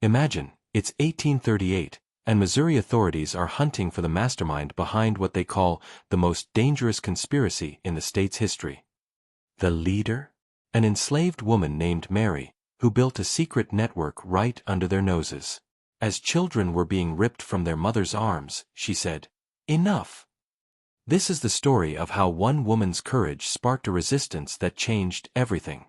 Imagine, it's 1838, and Missouri authorities are hunting for the mastermind behind what they call the most dangerous conspiracy in the state's history. The leader? An enslaved woman named Mary, who built a secret network right under their noses. As children were being ripped from their mother's arms, she said, "Enough." This is the story of how one woman's courage sparked a resistance that changed everything.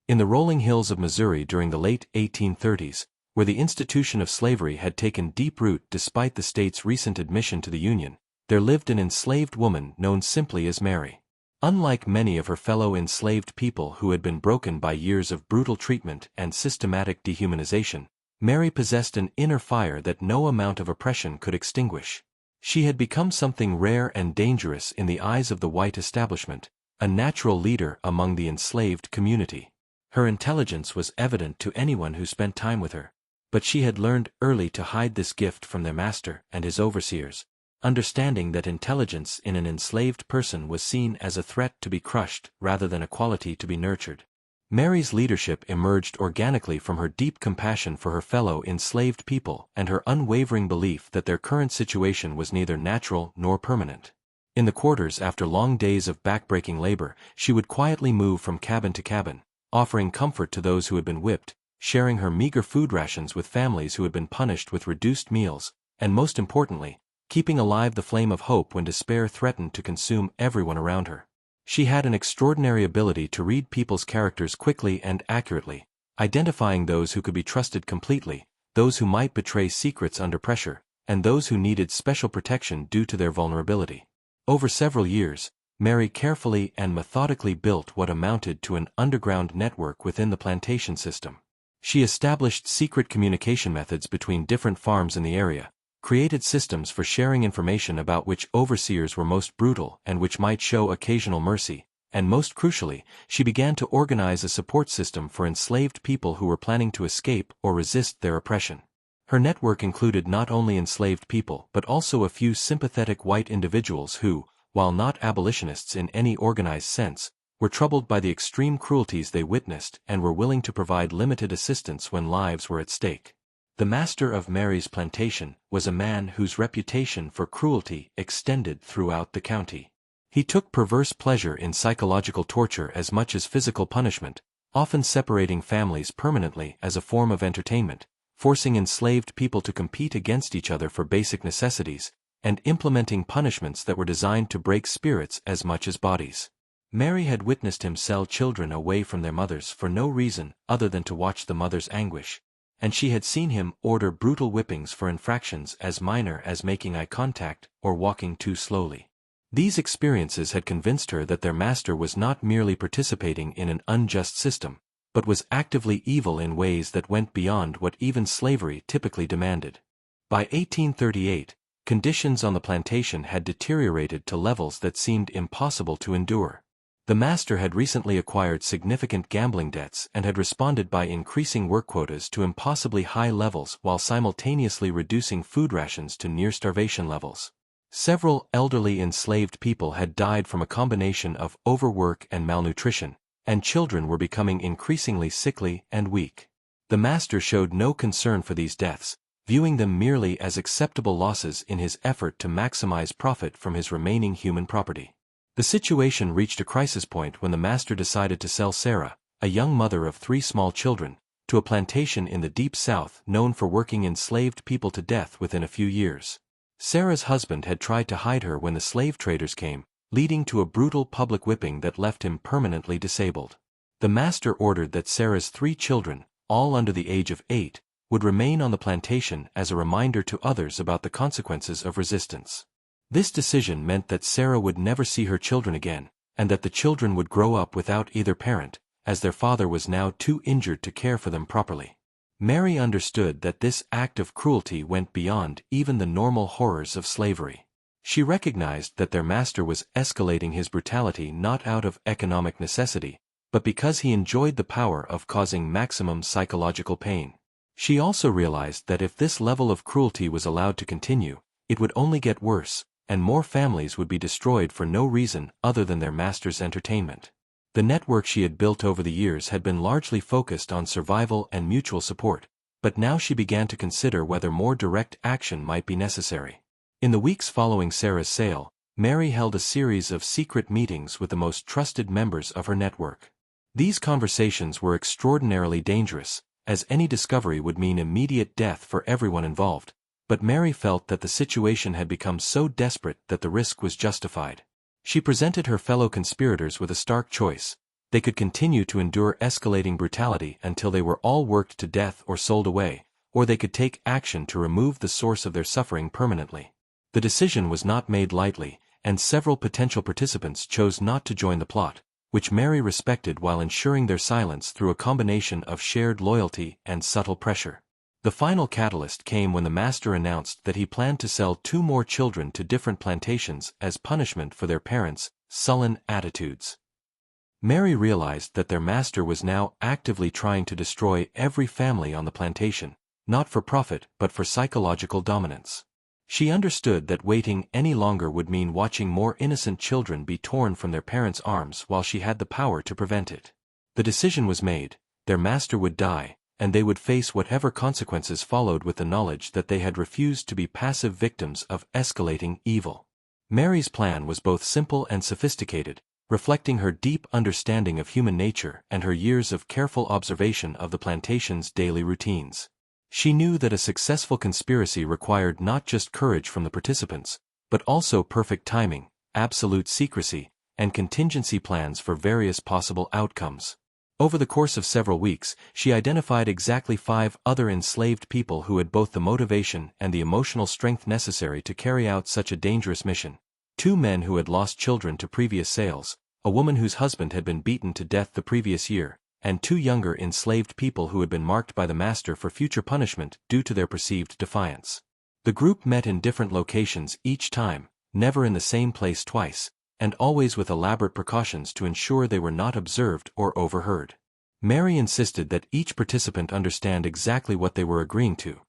In the rolling hills of Missouri during the late 1830s, where the institution of slavery had taken deep root despite the state's recent admission to the Union, there lived an enslaved woman known simply as Mary. Unlike many of her fellow enslaved people who had been broken by years of brutal treatment and systematic dehumanization, Mary possessed an inner fire that no amount of oppression could extinguish. She had become something rare and dangerous in the eyes of the white establishment, a natural leader among the enslaved community. Her intelligence was evident to anyone who spent time with her, but she had learned early to hide this gift from their master and his overseers, understanding that intelligence in an enslaved person was seen as a threat to be crushed rather than a quality to be nurtured. Mary's leadership emerged organically from her deep compassion for her fellow enslaved people and her unwavering belief that their current situation was neither natural nor permanent. In the quarters after long days of backbreaking labor, she would quietly move from cabin to cabin, offering comfort to those who had been whipped, sharing her meager food rations with families who had been punished with reduced meals, and most importantly, keeping alive the flame of hope when despair threatened to consume everyone around her. She had an extraordinary ability to read people's characters quickly and accurately, identifying those who could be trusted completely, those who might betray secrets under pressure, and those who needed special protection due to their vulnerability. Over several years, Mary carefully and methodically built what amounted to an underground network within the plantation system. She established secret communication methods between different farms in the area, created systems for sharing information about which overseers were most brutal and which might show occasional mercy, and most crucially, she began to organize a support system for enslaved people who were planning to escape or resist their oppression. Her network included not only enslaved people but also a few sympathetic white individuals who, while not abolitionists in any organized sense, were troubled by the extreme cruelties they witnessed and were willing to provide limited assistance when lives were at stake. The master of Mary's plantation was a man whose reputation for cruelty extended throughout the county. He took perverse pleasure in psychological torture as much as physical punishment, often separating families permanently as a form of entertainment, forcing enslaved people to compete against each other for basic necessities, and implementing punishments that were designed to break spirits as much as bodies. Mary had witnessed him sell children away from their mothers for no reason other than to watch the mother's anguish, and she had seen him order brutal whippings for infractions as minor as making eye contact or walking too slowly. These experiences had convinced her that their master was not merely participating in an unjust system, but was actively evil in ways that went beyond what even slavery typically demanded. By 1838, conditions on the plantation had deteriorated to levels that seemed impossible to endure. The master had recently acquired significant gambling debts and had responded by increasing work quotas to impossibly high levels while simultaneously reducing food rations to near-starvation levels. Several elderly enslaved people had died from a combination of overwork and malnutrition, and children were becoming increasingly sickly and weak. The master showed no concern for these deaths, viewing them merely as acceptable losses in his effort to maximize profit from his remaining human property. The situation reached a crisis point when the master decided to sell Sarah, a young mother of 3 small children, to a plantation in the Deep South known for working enslaved people to death within a few years. Sarah's husband had tried to hide her when the slave traders came, leading to a brutal public whipping that left him permanently disabled. The master ordered that Sarah's 3 children, all under the age of 8, would remain on the plantation as a reminder to others about the consequences of resistance. This decision meant that Sarah would never see her children again, and that the children would grow up without either parent, as their father was now too injured to care for them properly. Mary understood that this act of cruelty went beyond even the normal horrors of slavery. She recognized that their master was escalating his brutality not out of economic necessity, but because he enjoyed the power of causing maximum psychological pain. She also realized that if this level of cruelty was allowed to continue, it would only get worse, and more families would be destroyed for no reason other than their master's entertainment. The network she had built over the years had been largely focused on survival and mutual support, but now she began to consider whether more direct action might be necessary. In the weeks following Sarah's sale, Mary held a series of secret meetings with the most trusted members of her network. These conversations were extraordinarily dangerous, as any discovery would mean immediate death for everyone involved, but Mary felt that the situation had become so desperate that the risk was justified. She presented her fellow conspirators with a stark choice. They could continue to endure escalating brutality until they were all worked to death or sold away, or they could take action to remove the source of their suffering permanently. The decision was not made lightly, and several potential participants chose not to join the plot, which Mary respected while ensuring their silence through a combination of shared loyalty and subtle pressure. The final catalyst came when the master announced that he planned to sell 2 more children to different plantations as punishment for their parents' sullen attitudes. Mary realized that their master was now actively trying to destroy every family on the plantation, not for profit but for psychological dominance. She understood that waiting any longer would mean watching more innocent children be torn from their parents' arms while she had the power to prevent it. The decision was made: their master would die, and they would face whatever consequences followed with the knowledge that they had refused to be passive victims of escalating evil. Mary's plan was both simple and sophisticated, reflecting her deep understanding of human nature and her years of careful observation of the plantation's daily routines. She knew that a successful conspiracy required not just courage from the participants, but also perfect timing, absolute secrecy, and contingency plans for various possible outcomes. Over the course of several weeks, she identified exactly 5 other enslaved people who had both the motivation and the emotional strength necessary to carry out such a dangerous mission. 2 men who had lost children to previous sales, a woman whose husband had been beaten to death the previous year, and 2 younger enslaved people who had been marked by the master for future punishment due to their perceived defiance. The group met in different locations each time, never in the same place twice, and always with elaborate precautions to ensure they were not observed or overheard. Mary insisted that each participant understand exactly what they were agreeing to.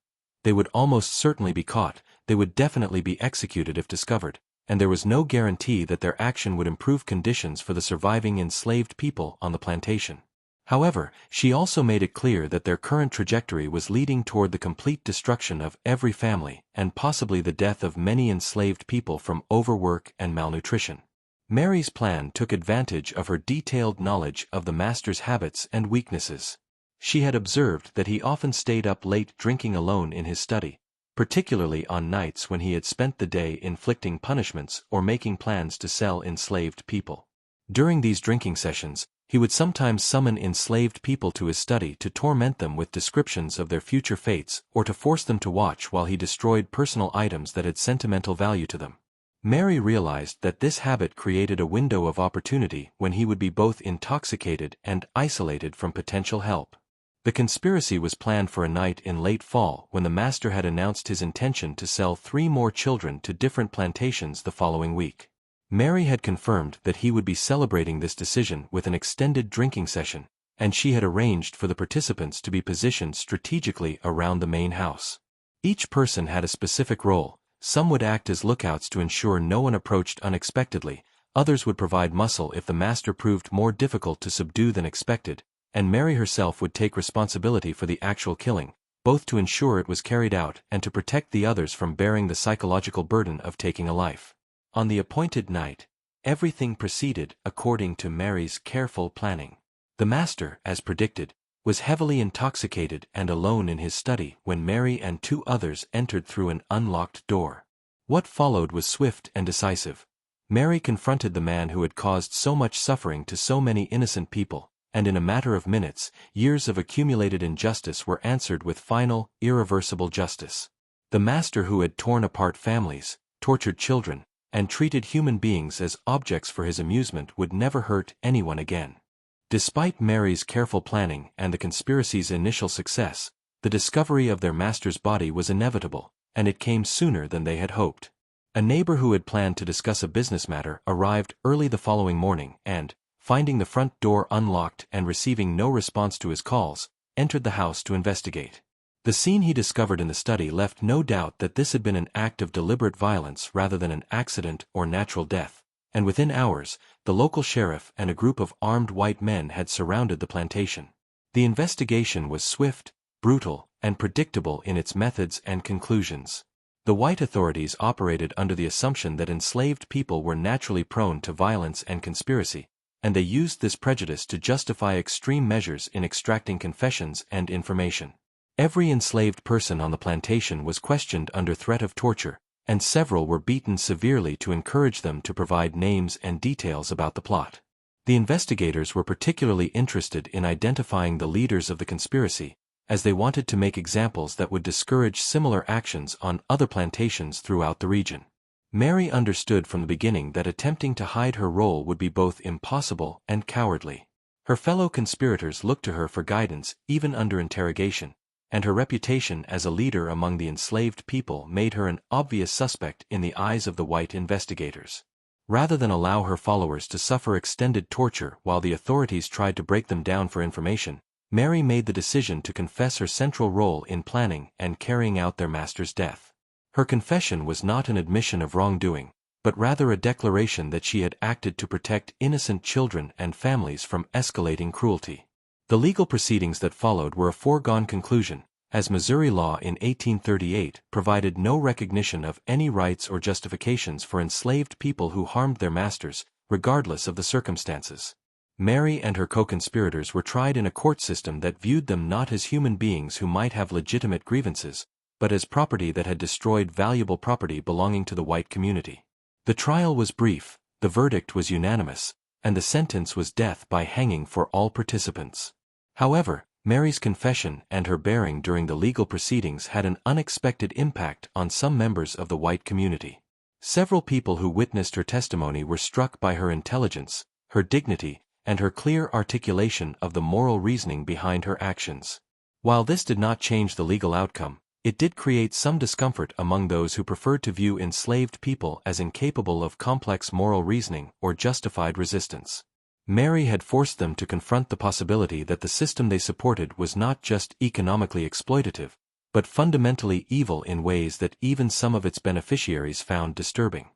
They would almost certainly be caught, they would definitely be executed if discovered, and there was no guarantee that their action would improve conditions for the surviving enslaved people on the plantation. However, she also made it clear that their current trajectory was leading toward the complete destruction of every family and possibly the death of many enslaved people from overwork and malnutrition. Mary's plan took advantage of her detailed knowledge of the master's habits and weaknesses. She had observed that he often stayed up late drinking alone in his study, particularly on nights when he had spent the day inflicting punishments or making plans to sell enslaved people. During these drinking sessions, he would sometimes summon enslaved people to his study to torment them with descriptions of their future fates or to force them to watch while he destroyed personal items that had sentimental value to them. Mary realized that this habit created a window of opportunity when he would be both intoxicated and isolated from potential help. The conspiracy was planned for a night in late fall when the master had announced his intention to sell 3 more children to different plantations the following week. Mary had confirmed that he would be celebrating this decision with an extended drinking session, and she had arranged for the participants to be positioned strategically around the main house. Each person had a specific role. Some would act as lookouts to ensure no one approached unexpectedly, others would provide muscle if the master proved more difficult to subdue than expected, and Mary herself would take responsibility for the actual killing, both to ensure it was carried out and to protect the others from bearing the psychological burden of taking a life. On the appointed night, everything proceeded according to Mary's careful planning. The master, as predicted, was heavily intoxicated and alone in his study when Mary and 2 others entered through an unlocked door. What followed was swift and decisive. Mary confronted the man who had caused so much suffering to so many innocent people, and in a matter of minutes, years of accumulated injustice were answered with final, irreversible justice. The master who had torn apart families, tortured children, and treated human beings as objects for his amusement would never hurt anyone again. Despite Mary's careful planning and the conspiracy's initial success, the discovery of their master's body was inevitable, and it came sooner than they had hoped. A neighbor who had planned to discuss a business matter arrived early the following morning and, finding the front door unlocked and receiving no response to his calls, entered the house to investigate. The scene he discovered in the study left no doubt that this had been an act of deliberate violence rather than an accident or natural death, and within hours, the local sheriff and a group of armed white men had surrounded the plantation. The investigation was swift, brutal, and predictable in its methods and conclusions. The white authorities operated under the assumption that enslaved people were naturally prone to violence and conspiracy, and they used this prejudice to justify extreme measures in extracting confessions and information. Every enslaved person on the plantation was questioned under threat of torture, and several were beaten severely to encourage them to provide names and details about the plot. The investigators were particularly interested in identifying the leaders of the conspiracy, as they wanted to make examples that would discourage similar actions on other plantations throughout the region. Mary understood from the beginning that attempting to hide her role would be both impossible and cowardly. Her fellow conspirators looked to her for guidance even under interrogation, and her reputation as a leader among the enslaved people made her an obvious suspect in the eyes of the white investigators. Rather than allow her followers to suffer extended torture while the authorities tried to break them down for information, Mary made the decision to confess her central role in planning and carrying out their master's death. Her confession was not an admission of wrongdoing, but rather a declaration that she had acted to protect innocent children and families from escalating cruelty. The legal proceedings that followed were a foregone conclusion, as Missouri law in 1838 provided no recognition of any rights or justifications for enslaved people who harmed their masters, regardless of the circumstances. Mary and her co-conspirators were tried in a court system that viewed them not as human beings who might have legitimate grievances, but as property that had destroyed valuable property belonging to the white community. The trial was brief, the verdict was unanimous, and the sentence was death by hanging for all participants. However, Mary's confession and her bearing during the legal proceedings had an unexpected impact on some members of the white community. Several people who witnessed her testimony were struck by her intelligence, her dignity, and her clear articulation of the moral reasoning behind her actions. While this did not change the legal outcome, it did create some discomfort among those who preferred to view enslaved people as incapable of complex moral reasoning or justified resistance. Mary had forced them to confront the possibility that the system they supported was not just economically exploitative, but fundamentally evil in ways that even some of its beneficiaries found disturbing.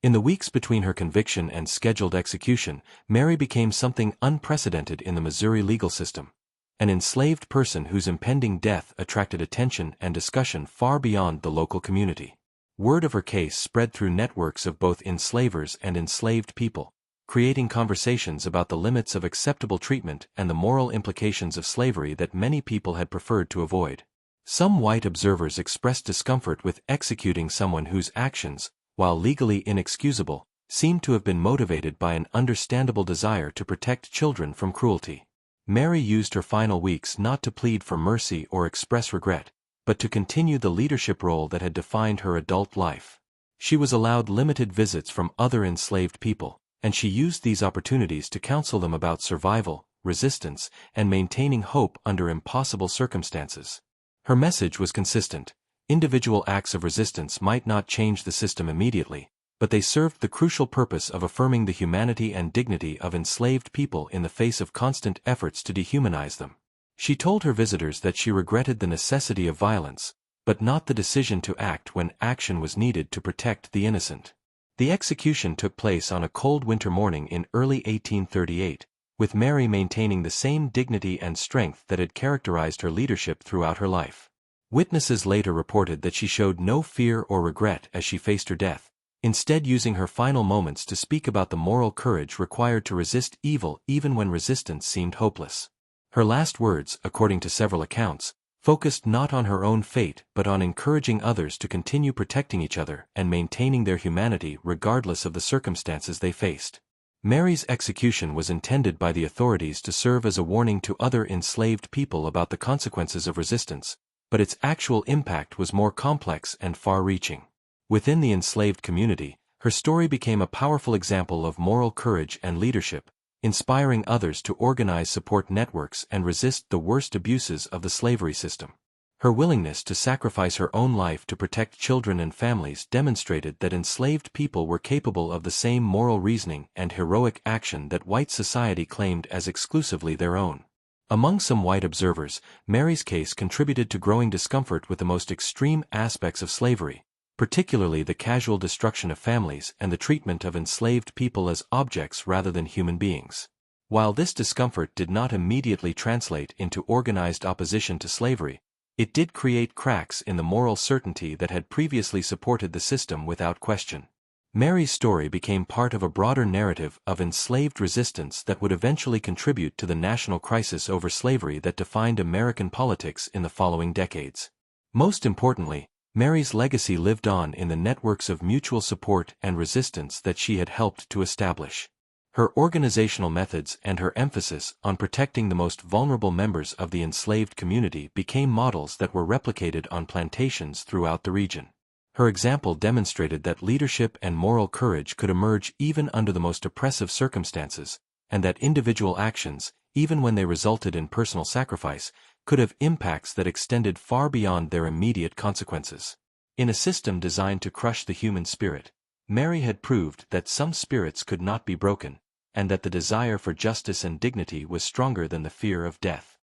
In the weeks between her conviction and scheduled execution, Mary became something unprecedented in the Missouri legal system, an enslaved person whose impending death attracted attention and discussion far beyond the local community. Word of her case spread through networks of both enslavers and enslaved people, creating conversations about the limits of acceptable treatment and the moral implications of slavery that many people had preferred to avoid. Some white observers expressed discomfort with executing someone whose actions, while legally inexcusable, seemed to have been motivated by an understandable desire to protect children from cruelty. Mary used her final weeks not to plead for mercy or express regret, but to continue the leadership role that had defined her adult life. She was allowed limited visits from other enslaved people, and she used these opportunities to counsel them about survival, resistance, and maintaining hope under impossible circumstances. Her message was consistent. Individual acts of resistance might not change the system immediately, but they served the crucial purpose of affirming the humanity and dignity of enslaved people in the face of constant efforts to dehumanize them. She told her visitors that she regretted the necessity of violence, but not the decision to act when action was needed to protect the innocent. The execution took place on a cold winter morning in early 1838, with Mary maintaining the same dignity and strength that had characterized her leadership throughout her life. Witnesses later reported that she showed no fear or regret as she faced her death, instead using her final moments to speak about the moral courage required to resist evil even when resistance seemed hopeless. Her last words, according to several accounts, focused not on her own fate but on encouraging others to continue protecting each other and maintaining their humanity regardless of the circumstances they faced. Mary's execution was intended by the authorities to serve as a warning to other enslaved people about the consequences of resistance, but its actual impact was more complex and far-reaching. Within the enslaved community, her story became a powerful example of moral courage and leadership, inspiring others to organize support networks and resist the worst abuses of the slavery system. Her willingness to sacrifice her own life to protect children and families demonstrated that enslaved people were capable of the same moral reasoning and heroic action that white society claimed as exclusively their own. Among some white observers, Mary's case contributed to growing discomfort with the most extreme aspects of slavery, particularly the casual destruction of families and the treatment of enslaved people as objects rather than human beings. While this discomfort did not immediately translate into organized opposition to slavery, it did create cracks in the moral certainty that had previously supported the system without question. Mary's story became part of a broader narrative of enslaved resistance that would eventually contribute to the national crisis over slavery that defined American politics in the following decades. Most importantly, Mary's legacy lived on in the networks of mutual support and resistance that she had helped to establish. Her organizational methods and her emphasis on protecting the most vulnerable members of the enslaved community became models that were replicated on plantations throughout the region. Her example demonstrated that leadership and moral courage could emerge even under the most oppressive circumstances, and that individual actions, even when they resulted in personal sacrifice, could have impacts that extended far beyond their immediate consequences. In a system designed to crush the human spirit, Mary had proved that some spirits could not be broken, and that the desire for justice and dignity was stronger than the fear of death.